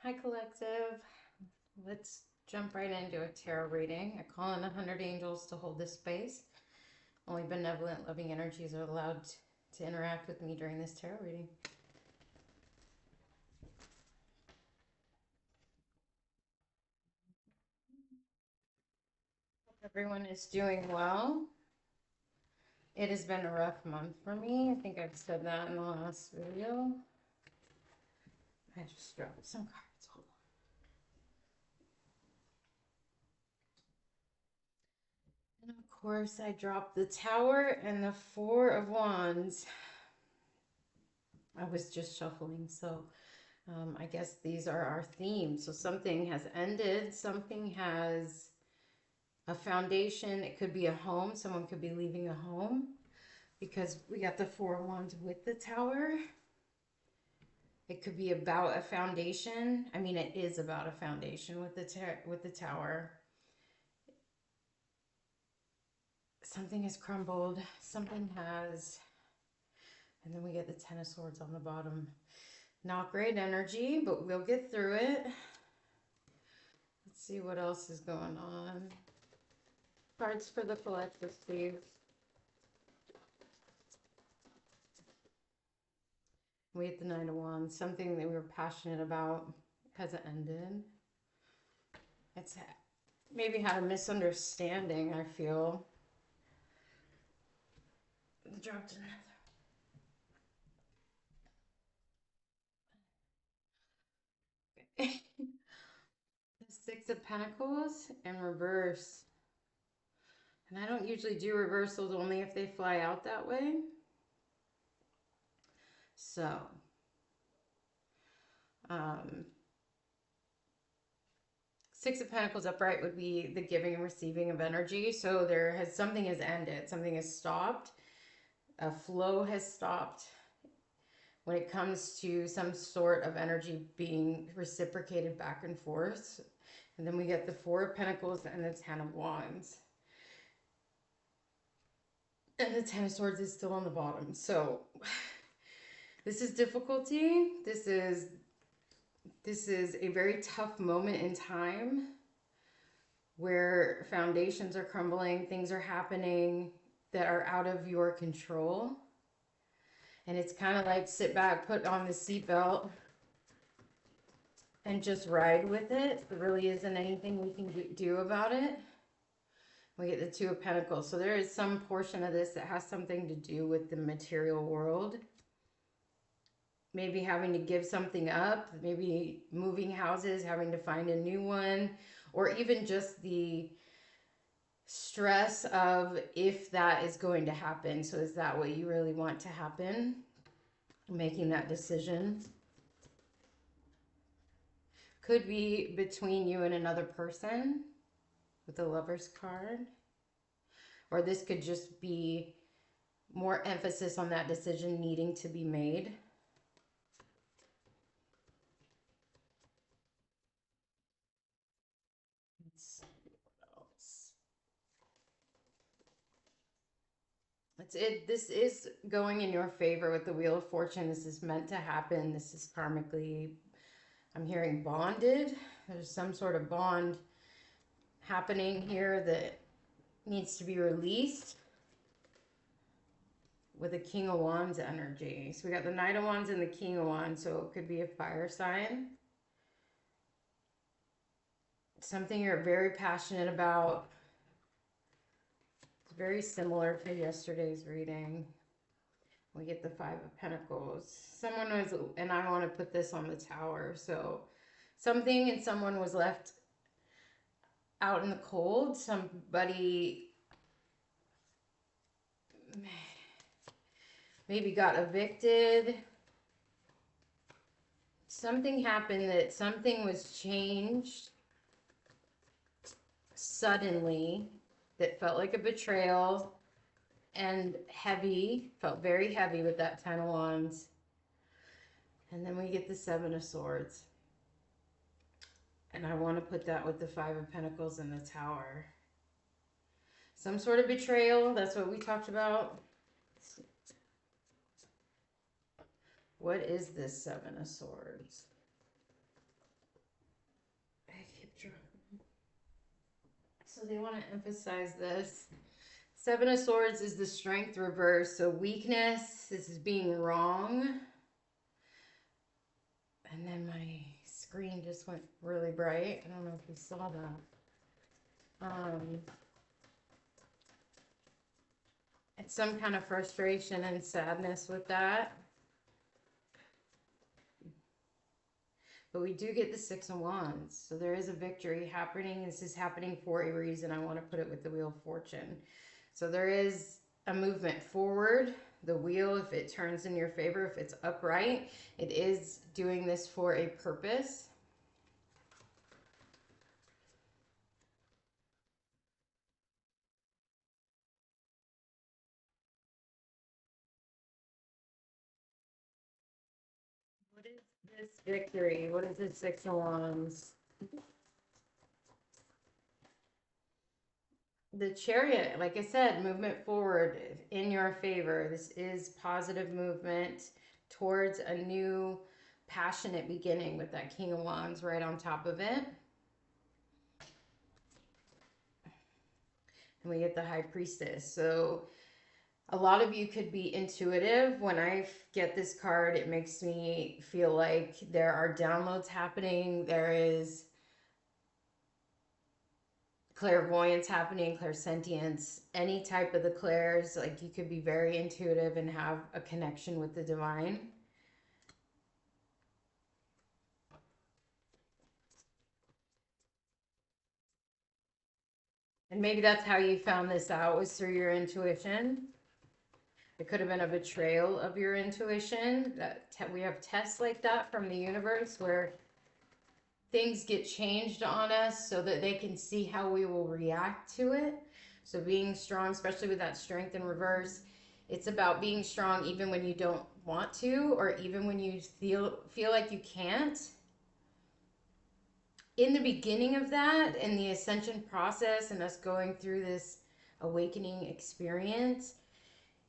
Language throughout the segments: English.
Hi, Collective. Let's jump right into a tarot reading. I call in 100 angels to hold this space. Only benevolent, loving energies are allowed to interact with me during this tarot reading. Hope everyone is doing well. It has been a rough month for me. I think I've said that in the last video. I just dropped some cards. Hold on. And of course, I dropped the Tower and the Four of Wands. I was just shuffling, so I guess these are our themes. So something has ended, something has a foundation. It could be a home. Someone could be leaving a home because we got the Four of Wands with the Tower. It could be about a foundation. I mean, it is about a foundation with the Tower. Something has crumbled. Something has, and then we get the Ten of Swords on the bottom. Not great energy, but we'll get through it. Let's see what else is going on. Cards for the collective, please. We have the Knight of Wands. Something that we were passionate about has ended. It's maybe had a misunderstanding, I feel. Dropped another. The Six of Pentacles in reverse. And I don't usually do reversals, only if they fly out that way. So, um, Six of Pentacles upright would be the giving and receiving of energy. So something has ended, something has stopped, a flow has stopped when it comes to some sort of energy being reciprocated back and forth. And then we get the Four of Pentacles and the Ten of Wands. And the Ten of Swords is still on the bottom. So this is difficulty. This is a very tough moment in time where foundations are crumbling, things are happening that are out of your control. And it's kind of like sit back, put on the seatbelt, and just ride with it. There really isn't anything we can do about it. We get the Two of Pentacles. So there is some portion of this that has something to do with the material world. Maybe having to give something up, maybe moving houses, having to find a new one, or even just the stress of if that is going to happen. So is that what you really want to happen? Making that decision. Could be between you and another person with the Lover's card. Or this could just be more emphasis on that decision needing to be made. Let's see what else. That's it. This is going in your favor with the Wheel of Fortune. This is meant to happen. This is karmically, I'm hearing bonded. There's some sort of bond happening here that needs to be released with a King of Wands energy. So we got the Knight of Wands and the King of Wands. So it could be a fire sign. Something you're very passionate about. It's very similar to yesterday's reading. We get the Five of Pentacles. Someone was, and I want to put this on the Tower. So something and someone was left out in the cold. Somebody maybe got evicted. Something happened that something was changed suddenly that felt like a betrayal and heavy, felt very heavy with that Ten of Wands. And then we get the Seven of Swords. And I want to put that with the Five of Pentacles and the Tower. Some sort of betrayal, that's what we talked about. What is this Seven of Swords? So they want to emphasize this. Seven of Swords is the strength reverse. So weakness, this is being wrong. And then my screen just went really bright. I don't know if you saw that. It's some kind of frustration and sadness with that. But we do get the Six of Wands. So there is a victory happening. This is happening for a reason. I want to put it with the Wheel of Fortune. So there is a movement forward. The wheel, if it turns in your favor, if it's upright, it is doing this for a purpose. What is this victory? What is this Six of Wands? The Chariot, like I said, movement forward in your favor. This is positive movement towards a new passionate beginning with that King of Wands right on top of it. And we get the High Priestess. So a lot of you could be intuitive. When I get this card, it makes me feel like there are downloads happening. There is clairvoyance happening, clairsentience, any type of the clairs. Like you could be very intuitive and have a connection with the divine. And maybe that's how you found this out, was through your intuition. It could have been a betrayal of your intuition. We have tests like that from the universe where things get changed on us so that they can see how we will react to it. So being strong, especially with that strength in reverse, it's about being strong even when you don't want to, or even when you feel like you can't. In the beginning of that, in the ascension process and us going through this awakening experience,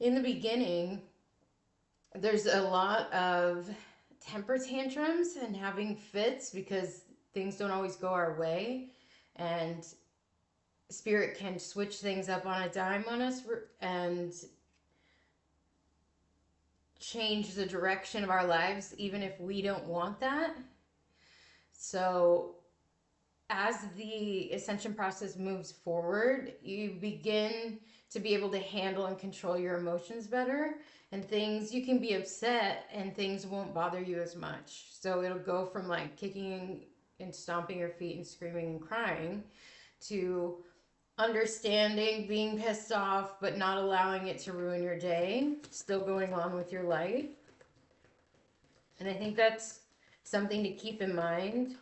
in the beginning, there's a lot of temper tantrums and having fits because things don't always go our way, and spirit can switch things up on a dime on us and change the direction of our lives even if we don't want that. So as the ascension process moves forward, you begin to be able to handle and control your emotions better, and things, you can be upset and things won't bother you as much. So it'll go from like kicking and stomping your feet and screaming and crying to understanding, being pissed off, but not allowing it to ruin your day, still going on with your life. And I think that's something to keep in mind.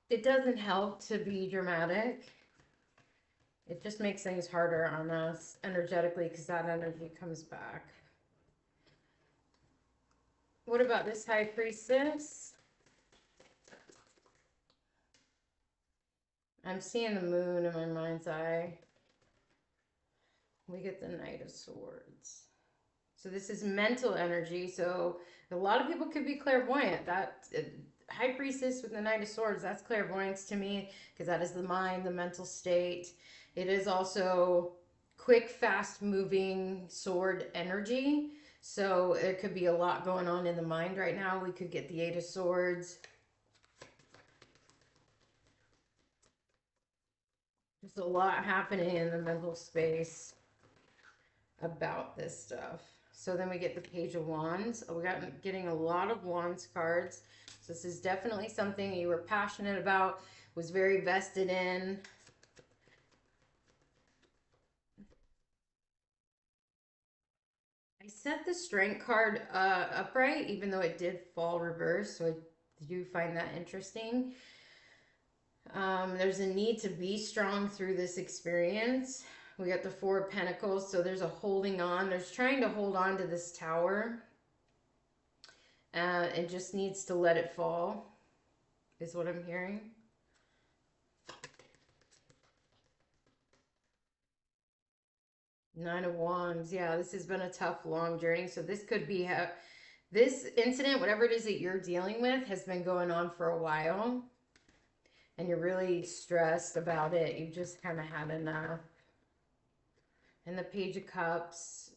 It doesn't help to be dramatic. It just makes things harder on us energetically because that energy comes back. What about this High Priestess? I'm seeing the moon in my mind's eye. We get the Knight of Swords. So this is mental energy. So a lot of people could be clairvoyant. That High Priestess with the Knight of Swords, that's clairvoyance to me, because that is the mind, the mental state. It is also quick, fast moving sword energy. So it could be a lot going on in the mind right now. We could get the Eight of Swords. There's a lot happening in the mental space about this stuff. So then we get the Page of Wands. We got getting a lot of Wands cards. So this is definitely something you were passionate about, was very vested in. I set the Strength card upright, even though it did fall reverse. So I do find that interesting. There's a need to be strong through this experience. We got the Four of Pentacles, so there's a holding on. There's trying to hold on to this tower. It just needs to let it fall, is what I'm hearing. Nine of Wands. Yeah, this has been a tough, long journey. So this could be this incident, whatever it is that you're dealing with, has been going on for a while. and you're really stressed about it. You just kind of had enough. And the Page of Cups,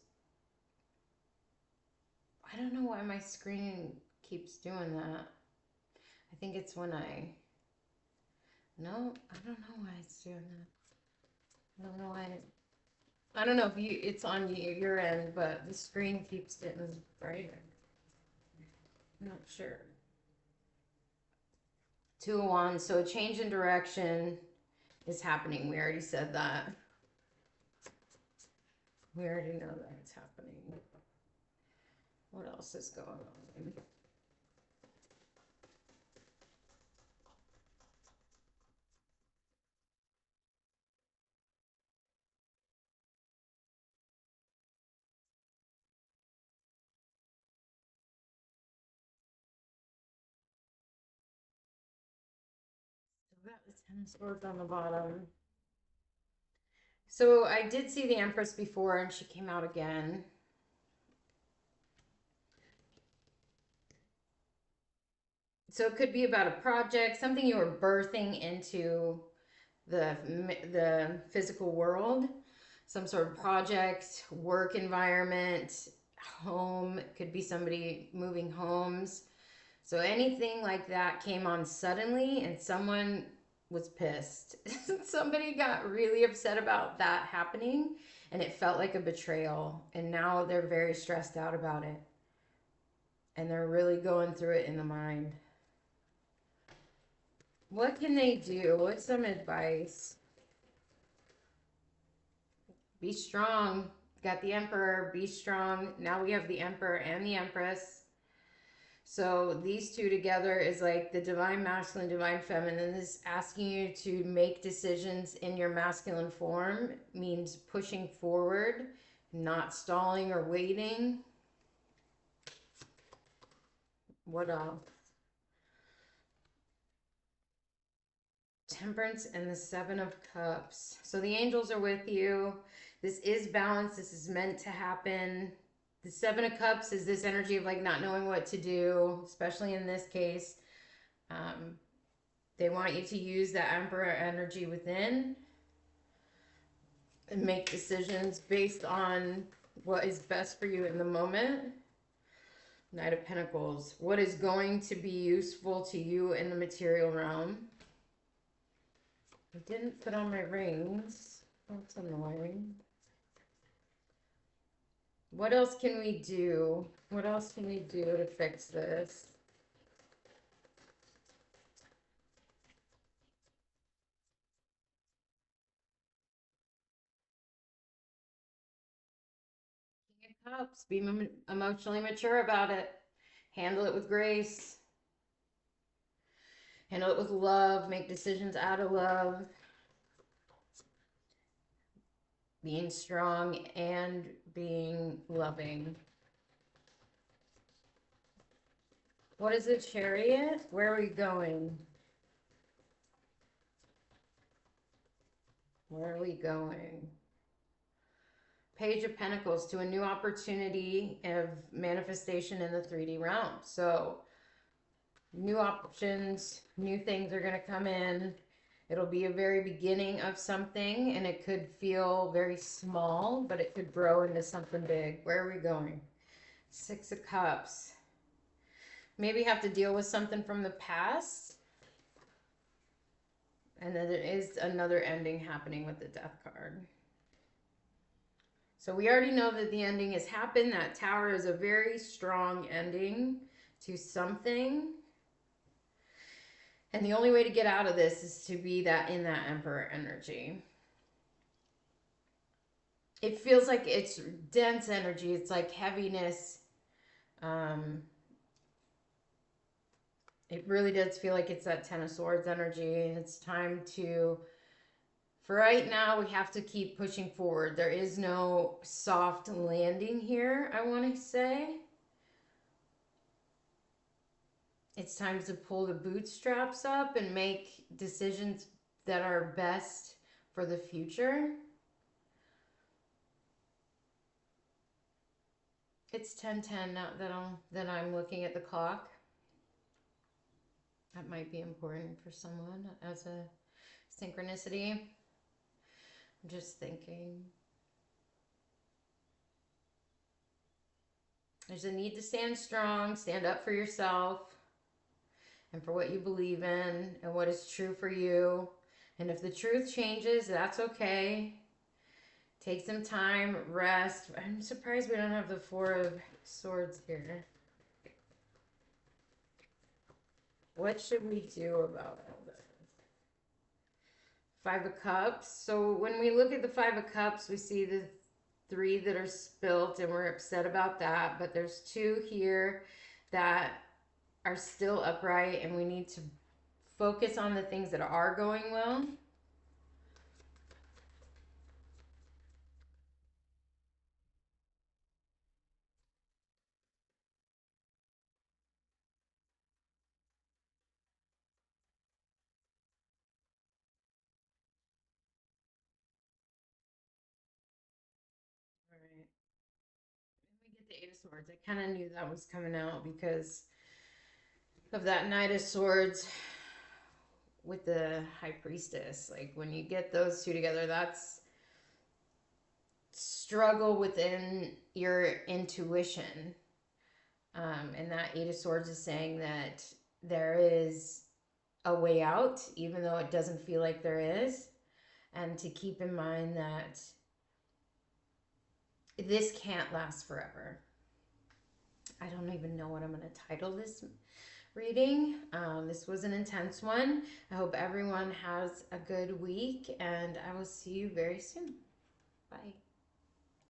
I don't know why my screen keeps doing that. I think it's when no, I don't know why it's doing that. I don't know why. I don't know if it's on your end, but the screen keeps getting brighter. I'm not sure. Two of Wands, so a change in direction is happening. We already said that. We already know that it's happening. What else is going on? So that was 10 of Swords on the bottom. So I did see the Empress before and she came out again. So it could be about a project, something you were birthing into the physical world, some sort of project, work environment, home. It could be somebody moving homes. So anything like that came on suddenly and someone was pissed. Somebody got really upset about that happening and it felt like a betrayal. And now they're very stressed out about it. And they're really going through it in the mind. What can they do? What's some advice? Be strong. Got the Emperor, be strong. Now we have the Emperor and the Empress. So these two together is like the divine masculine, divine feminine. This asking you to make decisions in your masculine form means pushing forward, not stalling or waiting. What else? Temperance and the Seven of Cups. So the angels are with you. This is balance. This is meant to happen. The Seven of Cups is this energy of like not knowing what to do, especially in this case. They want you to use that Emperor energy within and make decisions based on what is best for you in the moment. Knight of Pentacles. What is going to be useful to you in the material realm? I didn't put on my rings. That's annoying. What else can we do? What else can we do to fix this? King of Cups. Be emotionally mature about it. Handle it with grace. Handle it with love. Make decisions out of love. Being strong and being loving. What is a Chariot? Where are we going? Where are we going? Page of Pentacles, to a new opportunity of manifestation in the 3D realm. So new options, new things are going to come in. It'll be a very beginning of something and it could feel very small, but it could grow into something big. Where are we going? Six of Cups. Maybe have to deal with something from the past. And then there is another ending happening with the Death card. So we already know that the ending has happened. That Tower is a very strong ending to something. And the only way to get out of this is to be that in that Emperor energy. It feels like it's dense energy. It's like heaviness. It really does feel like it's that Ten of Swords energy. And it's time to, for right now, we have to keep pushing forward. There is no soft landing here, I want to say. It's time to pull the bootstraps up and make decisions that are best for the future. It's 10:10 now that I'm looking at the clock. That might be important for someone as a synchronicity. I'm just thinking. There's a need to stand strong, stand up for yourself and for what you believe in and what is true for you. And if the truth changes, that's okay. Take some time, rest. I'm surprised we don't have the Four of Swords here. What should we do about all this? Five of Cups. So when we look at the Five of Cups, we see the three that are spilt and we're upset about that. But there's two here that are still upright and we need to focus on the things that are going well. All right. We get the Eight of Swords. I kind of knew that was coming out because of that Knight of Swords with the High Priestess. Like when you get those two together, that's struggle within your intuition. And that Eight of Swords is saying that there is a way out, even though it doesn't feel like there is. And to keep in mind that this can't last forever. I don't even know what I'm going to title this reading. This was an intense one. I hope everyone has a good week, and I will see you very soon. Bye.